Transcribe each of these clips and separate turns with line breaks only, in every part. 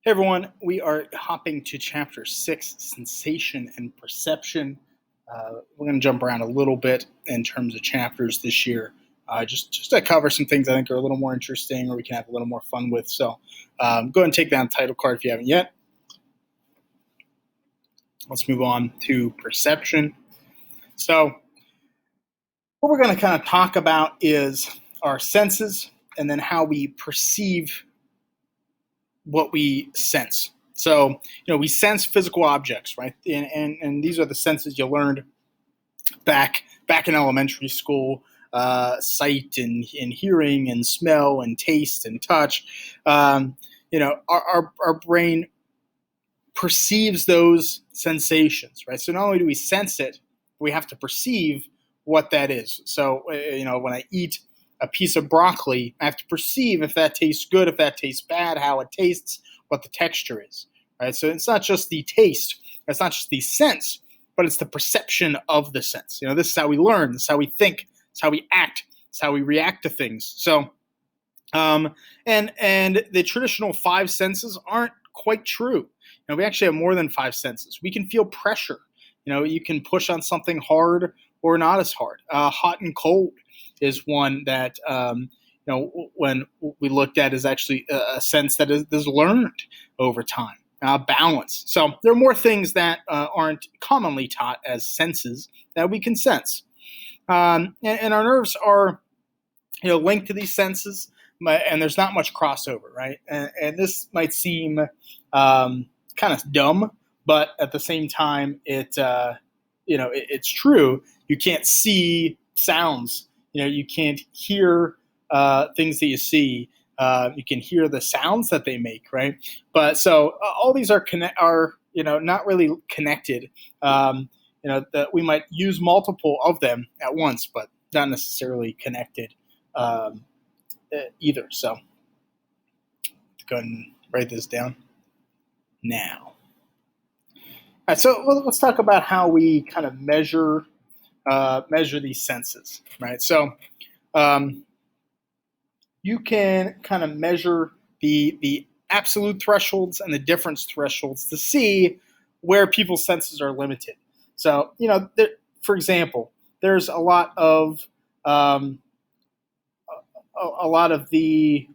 Hey everyone, we are hopping to chapter 6, Sensation and Perception. We're going to jump around a little bit in terms of chapters this year, just to cover some things I think are a little more interesting or we can have a little more fun with. So go ahead and take down the title card if you haven't yet. Let's move on to perception. So what we're going to kind of talk about is our senses and then how we perceive what we sense. So, we sense physical objects, right? And these are the senses you learned back in elementary school: sight and hearing and smell and taste and touch. Our brain perceives those sensations, right? So not only do we sense it, we have to perceive what that is. So, when I eat a piece of broccoli, I have to perceive if that tastes good, if that tastes bad, how it tastes, what the texture is, right? So it's not just the taste, it's not just the sense, but it's the perception of the sense. This is how we learn, this is how we think, it's how we act, it's how we react to things. So, and the traditional 5 senses aren't quite true. We actually have more than 5 senses. We can feel pressure. You can push on something hard or not as hard. Hot and cold is one that when we looked at is actually a sense that is learned over time. Balance. So there are more things that aren't commonly taught as senses that we can sense, and our nerves are linked to these senses, and there's not much crossover, right? And this might seem kind of dumb, but at the same time, it's true. You can't see sounds. You can't hear things that you see. You can hear the sounds that they make, right? But so all these are not really connected. That we might use multiple of them at once, but not necessarily connected either. So go ahead and write this down now. All right, so let's talk about how we kind of measure these senses, right? So you can kind of measure the absolute thresholds and the difference thresholds to see where people's senses are limited. So, for example, there's a lot of the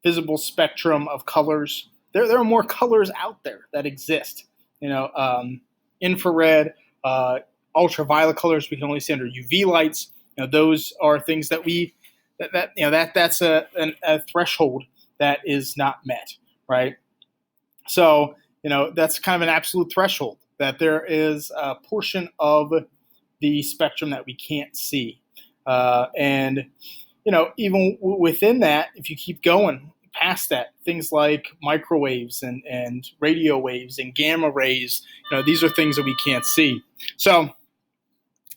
visible spectrum of colors. There are more colors out there that exist. Infrared, ultraviolet colors we can only see under UV lights. Those are things that that's a threshold that is not met, right? So that's kind of an absolute threshold, that there is a portion of the spectrum that we can't see, and even within that, if you keep going past that, things like microwaves and radio waves and gamma rays, these are things that we can't see. So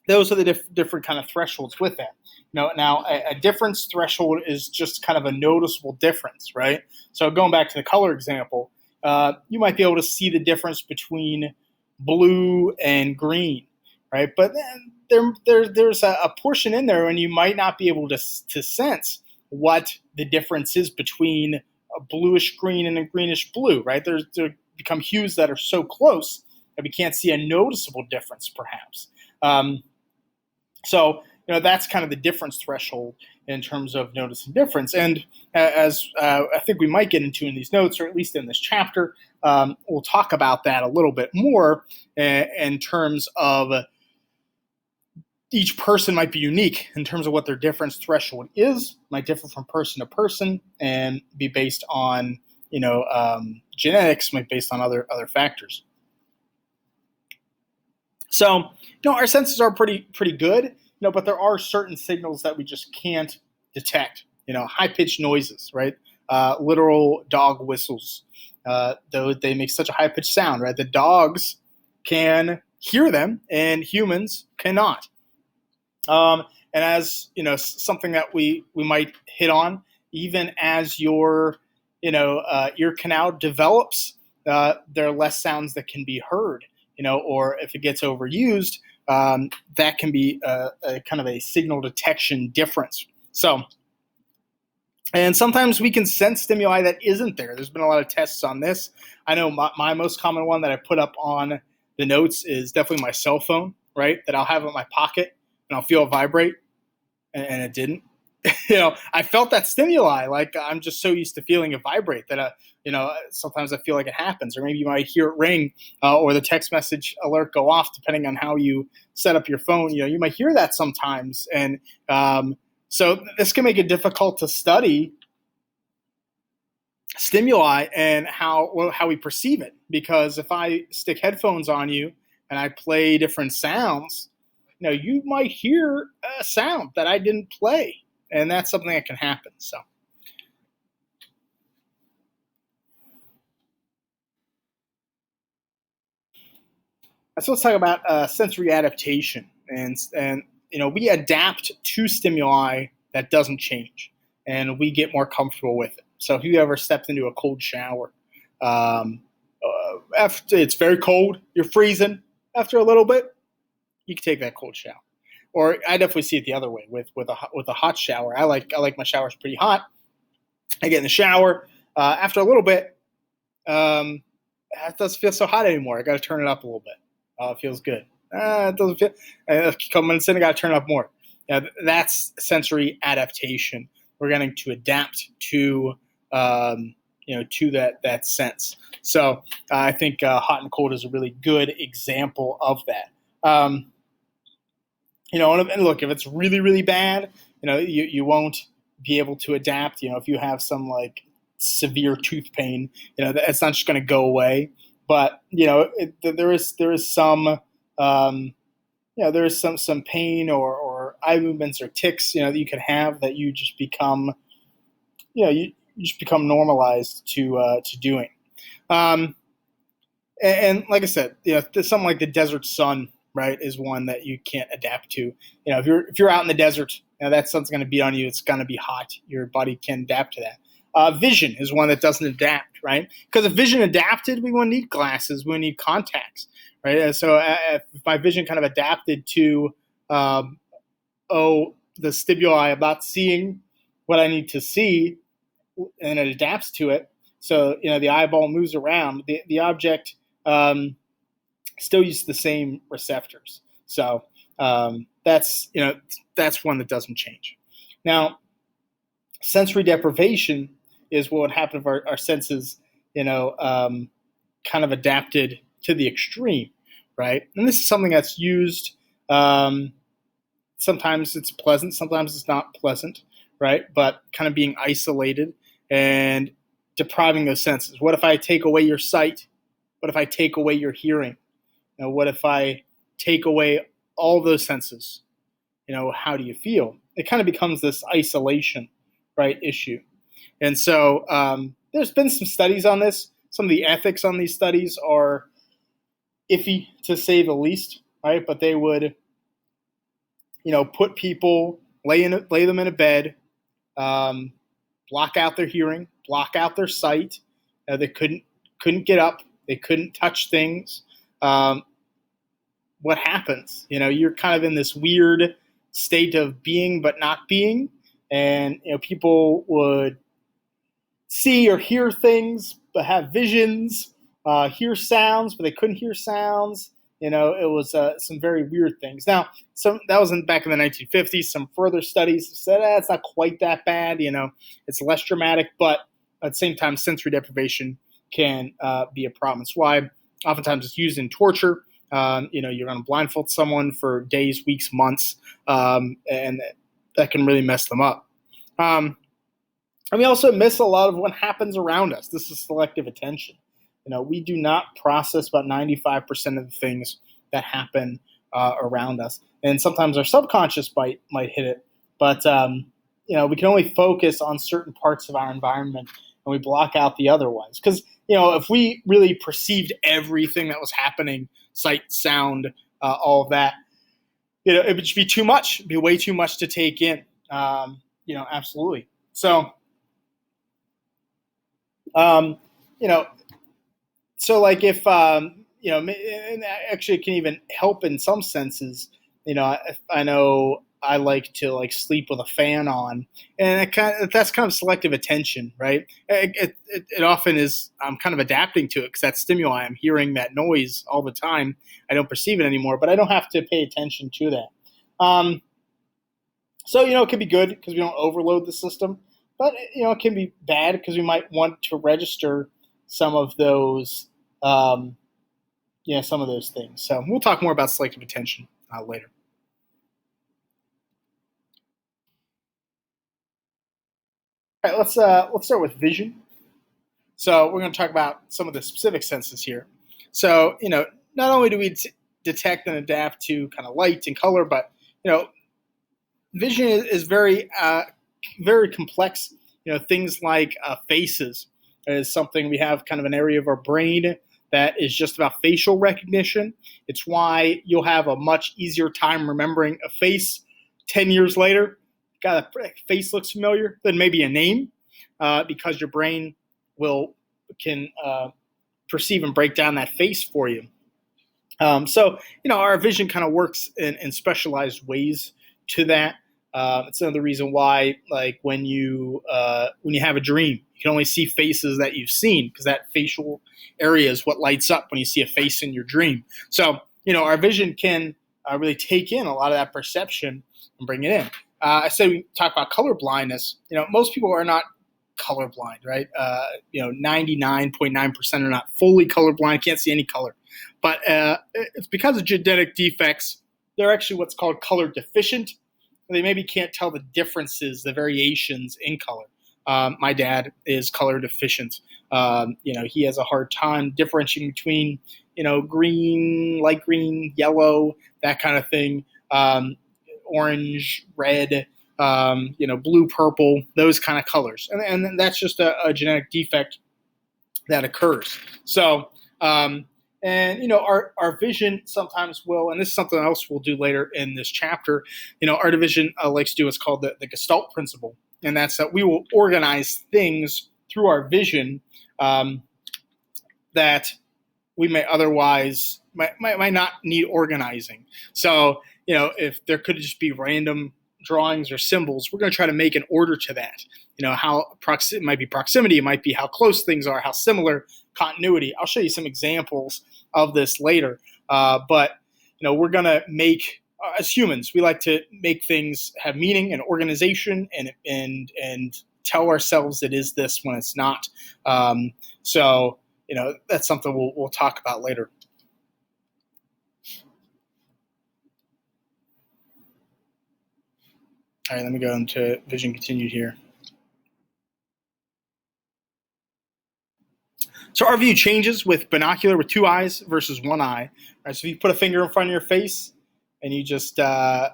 those are the different kind of thresholds with that. Now a difference threshold is just kind of a noticeable difference, right? So going back to the color example, you might be able to see the difference between blue and green, right? But then there's a portion in there and you might not be able to sense what the difference is between a bluish green and a greenish blue, right? There become hues that are so close that we can't see a noticeable difference, perhaps. So that's kind of the difference threshold in terms of noticing difference. And as I think we might get into in these notes, or at least in this chapter, we'll talk about that a little bit more in terms of each person might be unique in terms of what their difference threshold is, might differ from person to person, and be based on genetics, might be based on other factors. So our senses are pretty good, but there are certain signals that we just can't detect. High-pitched noises, right? Literal dog whistles, though they make such a high-pitched sound, right? The dogs can hear them, and humans cannot. And as something that we might hit on, even as your ear canal develops, there are less sounds that can be heard. Or if it gets overused, that can be a kind of a signal detection difference. So And sometimes we can sense stimuli that isn't there. There's been a lot of tests on this. I know my most common one that I put up on the notes is definitely my cell phone, right? That I'll have in my pocket and I'll feel it vibrate, and it didn't. I felt that stimuli. Like, I'm just so used to feeling it vibrate that, sometimes I feel like it happens. Or maybe you might hear it ring, or the text message alert go off, depending on how you set up your phone. You might hear that sometimes. And so this can make it difficult to study stimuli and how we perceive it. Because if I stick headphones on you and I play different sounds, you might hear a sound that I didn't play, and that's something that can happen. So let's talk about sensory adaptation, and we adapt to stimuli that doesn't change, and we get more comfortable with it. So if you ever stepped into a cold shower, after it's very cold, you're freezing. After a little bit, you can take that cold shower. Or I definitely see it the other way with a hot shower. I like my showers pretty hot. I get in the shower. After a little bit, it doesn't feel so hot anymore. I got to turn it up a little bit. It feels good. It doesn't feel. A couple minutes in, I got to turn it up more. That's sensory adaptation. We're going to adapt to to that sense. So I think hot and cold is a really good example of that. And look, if it's really, really bad, you won't be able to adapt. If you have some like severe tooth pain, it's not just going to go away. But there is some there is some pain or eye movements or tics that you can have that you just become you just become normalized to doing. Um, and like I said, something like the desert sun, right, is one that you can't adapt to. If you're out in the desert, that sun's going to beat on you. It's going to be hot. Your body can adapt to that. Vision is one that doesn't adapt, right? Because if vision adapted, we wouldn't need glasses. We wouldn't need contacts, right? And so if my vision kind of adapted to, the stimuli, I'm not seeing what I need to see, and it adapts to it. So the eyeball moves around. The object still uses the same receptors. So that's one that doesn't change. Now, sensory deprivation is what would happen if our senses, kind of adapted to the extreme, right? And this is something that's used. Sometimes it's pleasant, sometimes it's not pleasant, right? But kind of being isolated and depriving those senses. What if I take away your sight? What if I take away your hearing? What if I take away all those senses? How do you feel? It kind of becomes this isolation, right, issue. And so there's been some studies on this. Some of the ethics on these studies are iffy, to say the least, right? But they would, put people, lay them in a bed, block out their hearing, block out their sight. They couldn't get up. They couldn't touch things. What happens? You're kind of in this weird state of being but not being, and people would see or hear things but have visions, hear sounds but they couldn't hear sounds. It was some very weird things. Now, that was back in the 1950s. Some further studies said it's not quite that bad. It's less dramatic, but at the same time, sensory deprivation can be a problem. That's why oftentimes it's used in torture. You're going to blindfold someone for days, weeks, months, and that can really mess them up. And we also miss a lot of what happens around us. This is selective attention. We do not process about 95% of the things that happen around us. And sometimes our subconscious might hit it. But, we can only focus on certain parts of our environment, and we block out the other ones. Because, if we really perceived everything that was happening, sight, sound, all of that, it would just be too much. It'd be way too much to take in. Absolutely. So, so like if and actually it can even help in some senses. I know I like to like sleep with a fan on, and that's kind of selective attention, right? It often is. I'm kind of adapting to it because that stimuli, I'm hearing that noise all the time. I don't perceive it anymore, but I don't have to pay attention to that. So it can be good because we don't overload the system, but it can be bad because we might want to register some of those, some of those things. So we'll talk more about selective attention later. All right, let's start with vision. So we're going to talk about some of the specific senses here. So not only do we detect and adapt to kind of light and color, but vision is very very complex. Things like faces is something we have kind of an area of our brain that is just about facial recognition. It's why you'll have a much easier time remembering a face 10 years later. God, a face looks familiar, than maybe a name, because your brain can perceive and break down that face for you. So our vision kind of works in specialized ways to that. It's another reason why, like when you have a dream, you can only see faces that you've seen because that facial area is what lights up when you see a face in your dream. So our vision can really take in a lot of that perception and bring it in. I said we talk about color blindness. Most people are not colorblind, right? 99.9% are not fully colorblind, can't see any color. But it's because of genetic defects. They're actually what's called color deficient. They maybe can't tell the differences, the variations in color. My dad is color deficient. He has a hard time differentiating between, green, light green, yellow, that kind of thing, orange, red, blue, purple, those kind of colors. And that's just a genetic defect that occurs. So, our vision sometimes will, and this is something else we'll do later in this chapter, our division likes to do what's called the Gestalt principle. And that's that we will organize things through our vision that we may otherwise might not need organizing. So, if there could just be random drawings or symbols, we're going to try to make an order to that. How it might be proximity, it might be how close things are, how similar, continuity. I'll show you some examples of this later. But we're going to make, as humans, we like to make things have meaning and organization and tell ourselves it is this when it's not. So that's something we'll talk about later. All right, let me go into vision continued here. So our view changes with binocular with two eyes versus one eye. Right, so if you put a finger in front of your face and you just have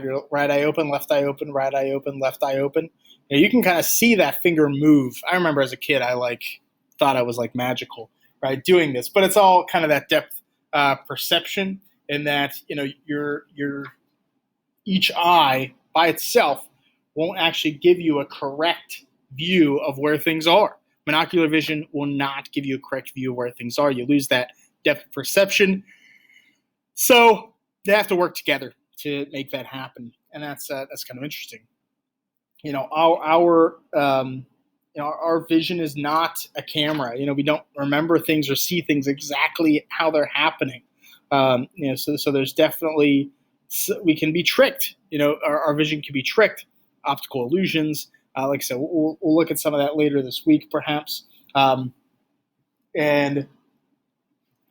your right eye open, left eye open, right eye open, left eye open, you can kind of see that finger move. I remember as a kid, I thought I was like magical, right, doing this. But it's all kind of that depth perception, in that your each eye by itself won't actually give you a correct view of where things are. Monocular vision will not give you a correct view of where things are. You lose that depth of perception. So they have to work together to make that happen, and that's kind of interesting. Our vision is not a camera. We don't remember things or see things exactly how they're happening. So there's definitely, we can be tricked. Our vision can be tricked. Optical illusions. Like I said, we'll look at some of that later this week, perhaps. And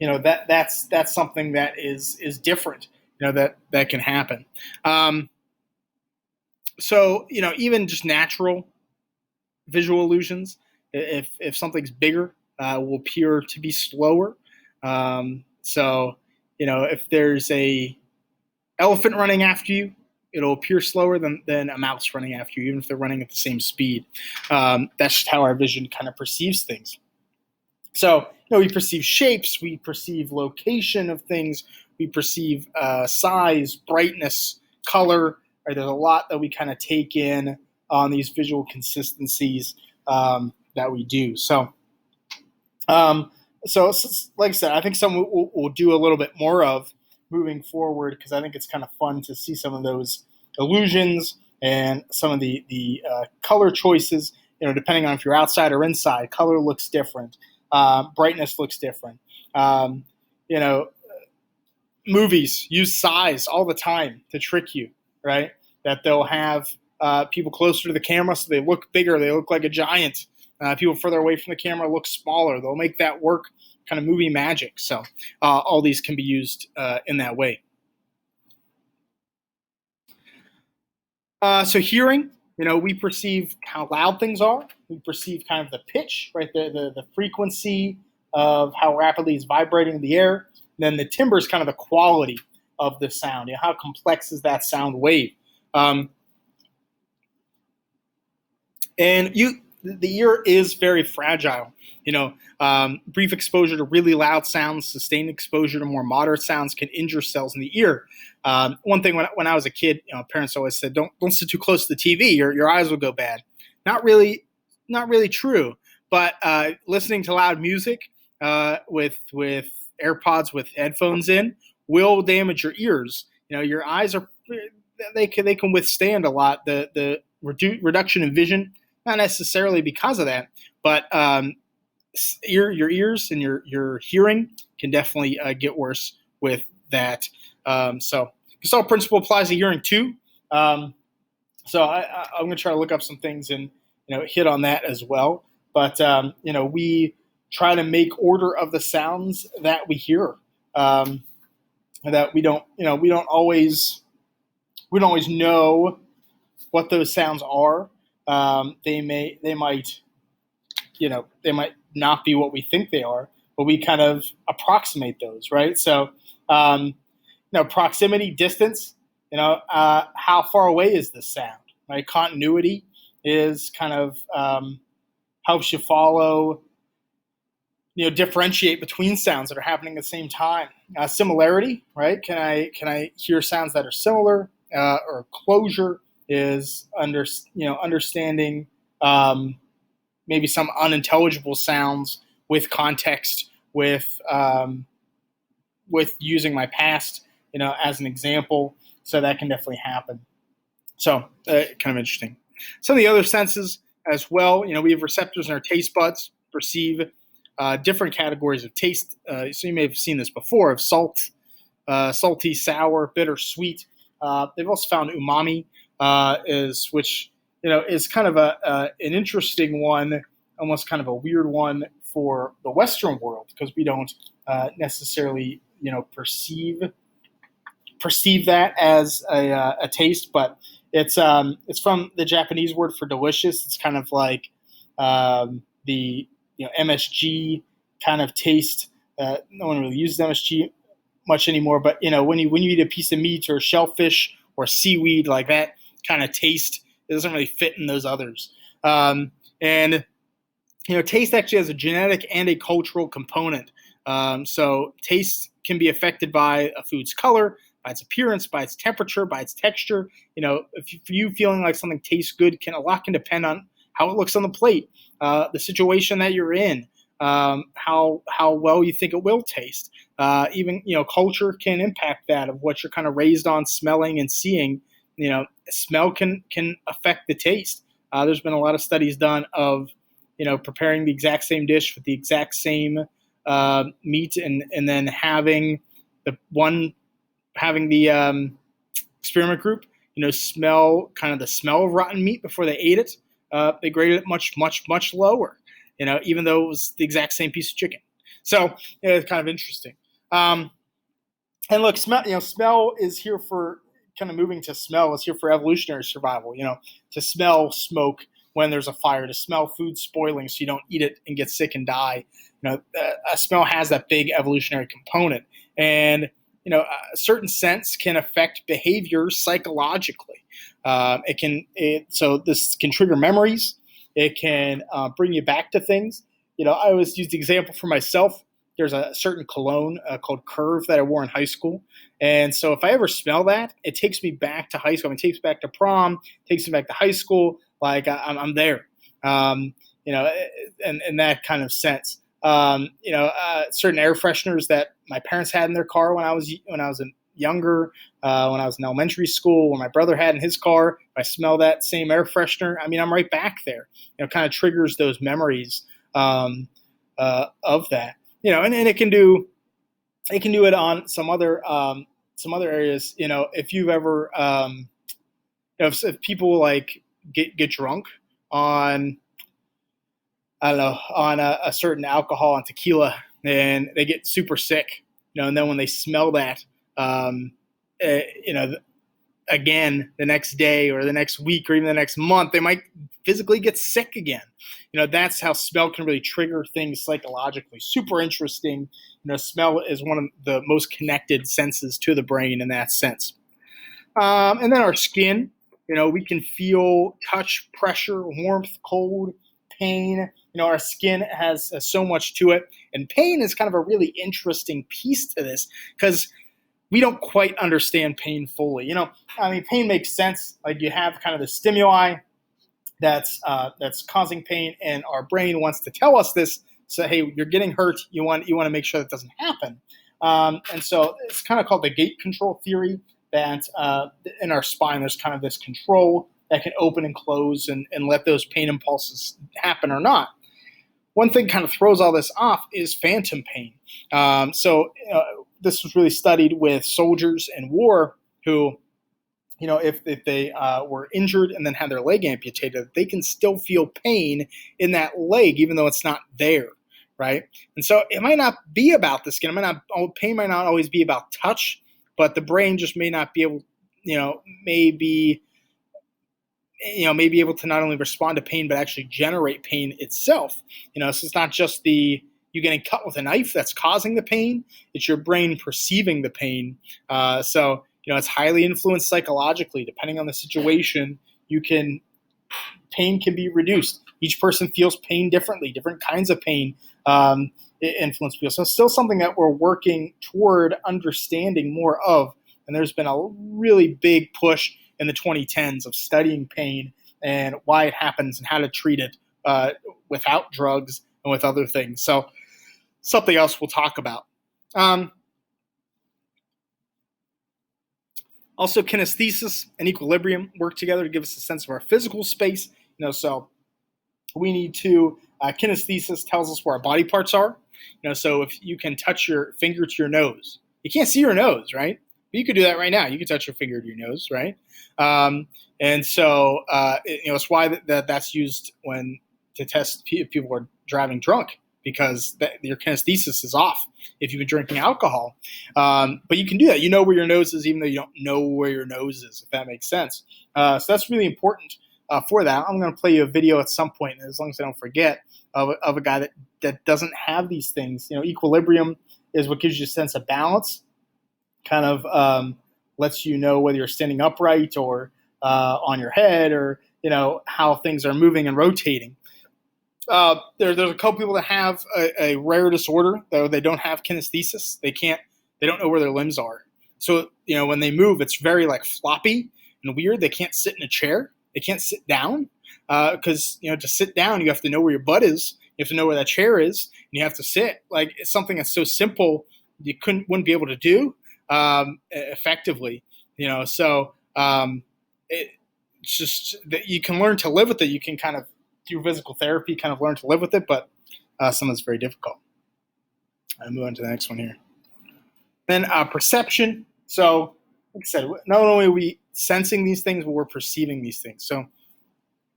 that's something that is different. That can happen. So even just natural visual illusions, if something's bigger, will appear to be slower. So if there's a elephant running after you, it'll appear slower than a mouse running after you, even if they're running at the same speed. That's just how our vision kind of perceives things. So, we perceive shapes, we perceive location of things, we perceive size, brightness, color. Right? There's a lot that we kind of take in on these visual consistencies that we do. So, like I said, I think some we'll do a little bit more of moving forward, because I think it's kind of fun to see some of those illusions and some of the color choices. Depending on if you're outside or inside, color looks different. Brightness looks different. Um, you know, Movies use size all the time to trick you, right? That they'll have people closer to the camera so they look bigger, they look like a giant. People further away from the camera look smaller. They'll make that work, kind of movie magic. So all these can be used in that way. So hearing, we perceive how loud things are. We perceive kind of the pitch, right? The frequency of how rapidly it's vibrating in the air. And then the timbre is kind of the quality of the sound. How complex is that sound wave? Um, and the ear is very fragile. Brief exposure to really loud sounds, sustained exposure to more moderate sounds can injure cells in the ear. One thing when I was a kid, parents always said, "Don't sit too close to the TV; your eyes will go bad." Not really true. But listening to loud music with AirPods with headphones in will damage your ears. Your eyes they can withstand a lot. The reduction in vision, not necessarily because of that, but your ears and your hearing can definitely get worse with that. So Gestalt principle applies to hearing too. So I'm going to try to look up some things and hit on that as well. But we try to make order of the sounds that we hear. That we don't always know what those sounds are. They might not be what we think they are, but we kind of approximate those, right? So, proximity, distance, how far away is this sound, right? Continuity is kind of helps you follow, differentiate between sounds that are happening at the same time. Similarity, right? Can I hear sounds that are similar? Or closure is understanding maybe some unintelligible sounds with context, with using my past, as an example. So that can definitely happen. So kind of interesting. Some of the other senses as well. We have receptors in our taste buds, perceive different categories of taste. So you may have seen this before, of salt, salty, sour, bitter, sweet. They've also found umami which is kind of an interesting one, almost kind of a weird one for the Western world, because we don't necessarily perceive that as a taste, but it's from the Japanese word for delicious. It's kind of like the MSG kind of taste. No one really uses MSG much anymore, but when you eat a piece of meat or shellfish or seaweed, like that kind of taste, it doesn't really fit in those others. And taste actually has a genetic and a cultural component. So taste can be affected by a food's color, by its appearance, by its temperature, by its texture. If you feeling like something tastes good, a lot can depend on how it looks on the plate, the situation that you're in, how well you think it will taste. Even culture can impact that, of what you're kind of raised on smelling and seeing. Smell can affect the taste. There's been a lot of studies done of preparing the exact same dish with the exact same meat, and then having the experiment group smell kind of the smell of rotten meat before they ate it. They graded it much lower, even though it was the exact same piece of chicken. So it's kind of interesting. And look, smell is here for kind of moving to smell is here for evolutionary survival. To smell smoke when there's a fire, to smell food spoiling so you don't eat it and get sick and die. A smell has that big evolutionary component, and a certain sense can affect behavior psychologically. So this can trigger memories. It can bring you back to things. I always use the example for myself. There's a certain cologne called Curve that I wore in high school. And so if I ever smell that, it takes me back to high school. It takes me back to prom, takes me back to high school. Like I'm there, in that kind of sense. Certain air fresheners that my parents had in their car when I was younger, when I was in elementary school, when my brother had in his car, if I smell that same air freshener, I mean, I'm right back there. Kind of triggers those memories of that. And it can do it on some other areas. If you've ever if people like get drunk on, I don't know, on a certain alcohol and tequila, and they get super sick, and then when they smell that, you know, again the next day or the next week or even the next month, they might physically get sick again. That's how smell can really trigger things psychologically. Super interesting. Smell is one of the most connected senses to the brain in that sense. And then our skin, we can feel touch, pressure, warmth, cold, pain. Our skin has so much to it. And pain is kind of a really interesting piece to this because we don't quite understand pain fully. Pain makes sense. Like you have kind of the stimuli that's causing pain, and our brain wants to tell us this. So, hey, you're getting hurt. You want to make sure that doesn't happen. And so it's kind of called the gate control theory, that in our spine there's kind of this control that can open and close and let those pain impulses happen or not. One thing kind of throws all this off is phantom pain. This was really studied with soldiers in war who, if they were injured and then had their leg amputated, they can still feel pain in that leg even though it's not there, right? And so it might not be about the skin. Pain might not always be about touch, but the brain just may not be able, maybe able to not only respond to pain but actually generate pain itself. So it's not just you getting cut with a knife that's causing the pain; it's your brain perceiving the pain. So it's highly influenced psychologically. Depending on the situation, pain can be reduced. Each person feels pain differently. Different kinds of pain influence people. So it's still something that we're working toward understanding more of. And there's been a really big push in the 2010s of studying pain and why it happens and how to treat it without drugs and with other things. So something else we'll talk about. Also, kinesthesis and equilibrium work together to give us a sense of our physical space. So we need to, kinesthesis tells us where our body parts are. So if you can touch your finger to your nose, you can't see your nose, right? But you could do that right now. You can touch your finger to your nose, right? And so, it's why that's used to test if people are driving drunk, because your kinesthesis is off if you've been drinking alcohol. But you can do that. You know where your nose is, even though you don't know where your nose is, if that makes sense. So that's really important for that. I'm going to play you a video at some point, as long as I don't forget, of a guy that doesn't have these things. Equilibrium is what gives you a sense of balance, kind of lets you know whether you're standing upright or on your head, or how things are moving and rotating. There's a couple people that have a rare disorder, though they don't have kinesthesis. They don't know where their limbs are. So when they move, it's very like floppy and weird. They can't sit in a chair. They can't sit down because to sit down you have to know where your butt is. You have to know where that chair is, and you have to sit. Like, it's something that's so simple you wouldn't be able to do effectively. So it's just that you can learn to live with it. You can kind of, through physical therapy, kind of learn to live with it, but something's very difficult. I'll move on to the next one here. Then perception. So, like I said, not only are we sensing these things, but we're perceiving these things. So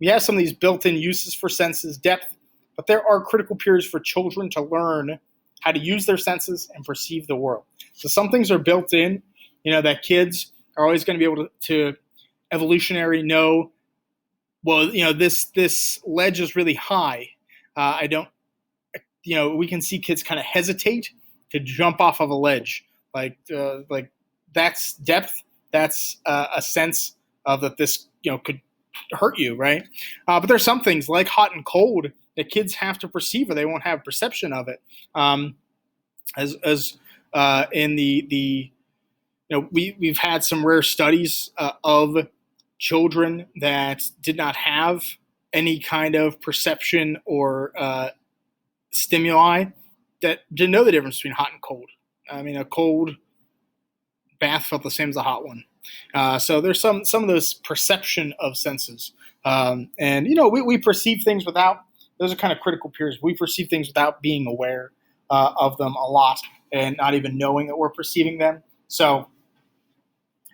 we have some of these built-in uses for senses, depth, but there are critical periods for children to learn how to use their senses and perceive the world. So some things are built in, that kids are always going to be able to evolutionary know, well, this ledge is really high. We can see kids kind of hesitate to jump off of a ledge. Like that's depth. That's a sense of that this, could hurt you, right? But there's some things like hot and cold that kids have to perceive, or they won't have perception of it. In the we've had some rare studies of children that did not have any kind of perception or stimuli that didn't know the difference between hot and cold. A cold bath felt the same as a hot one. So there's some of those perception of senses, and we perceive things without. Those are kind of critical periods. We perceive things without being aware of them a lot, and not even knowing that we're perceiving them. So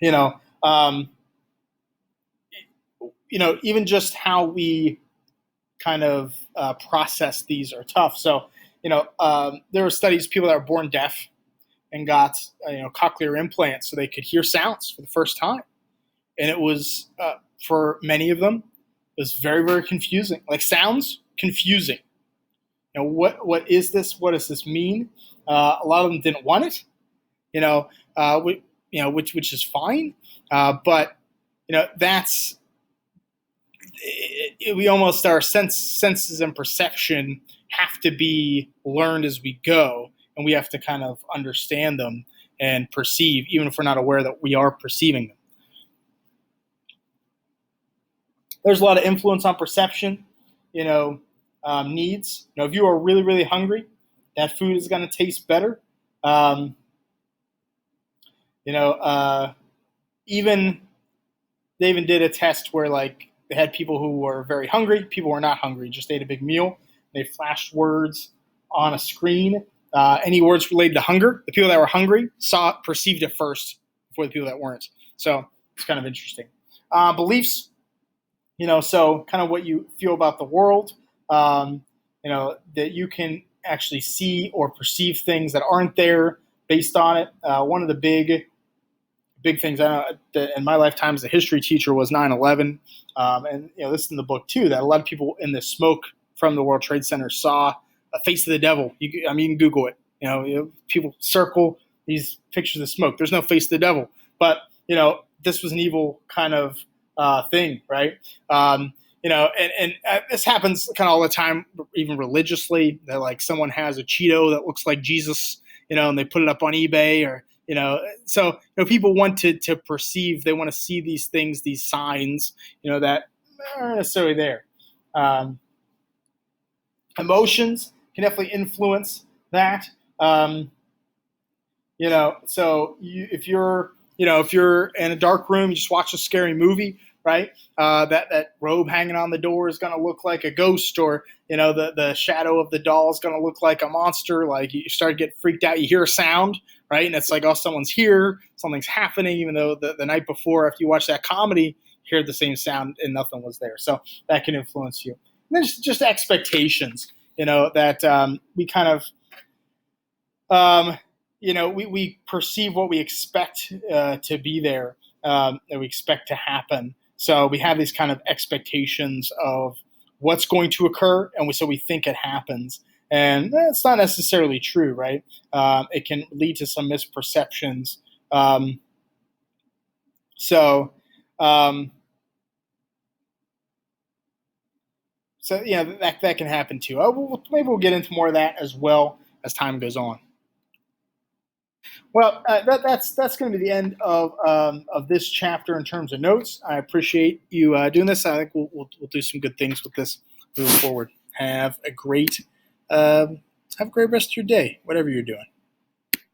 you know, um, even just how we kind of process these are tough. So there were studies people that were born deaf and got cochlear implants so they could hear sounds for the first time, and it was for many of them it was very, very confusing. Like, sounds confusing. What is this? What does this mean? A lot of them didn't want it. Which is fine, but that's we almost our senses and perception have to be learned as we go, and we have to kind of understand them and perceive, even if we're not aware that we are perceiving them. There's a lot of influence on perception, needs. If you are really, really hungry, that food is going to taste better. Even they even did a test where, like, they had people who were very hungry, people who were not hungry, just ate a big meal. They flashed words on a screen, any words related to hunger. The people that were hungry perceived it first before the people that weren't. So it's kind of interesting. Beliefs, so kind of what you feel about the world, that you can actually see or perceive things that aren't there based on it. One of the big things I know that in my lifetime as a history teacher was 9/11. And this is in the book too, that a lot of people in the smoke from the World Trade Center saw a face of the devil. You can Google it. People circle these pictures of smoke. There's no face of the devil, but this was an evil kind of thing, right? And this happens kind of all the time, even religiously. That, like, someone has a Cheeto that looks like Jesus, and they put it up on eBay, or so people want to perceive. They want to see these things, these signs, that aren't necessarily there. Emotions can definitely influence that. So if you're in a dark room, you just watch a scary movie, right? That robe hanging on the door is going to look like a ghost, or the shadow of the doll is going to look like a monster. Like, you start to get freaked out. You hear a sound, right? And it's like, oh, someone's here, something's happening, even though the night before, after you watch that comedy, you hear the same sound and nothing was there. So that can influence you. And then just expectations, that we kind of, we perceive what we expect to be there, that we expect to happen. So we have these kind of expectations of what's going to occur, and so we think it happens. And it's not necessarily true, right? It can lead to some misperceptions. So that can happen too. Maybe we'll get into more of that as well as time goes on. Well, that's going to be the end of this chapter in terms of notes. I appreciate you doing this. I think we'll do some good things with this moving forward. Have a great rest of your day, whatever you're doing.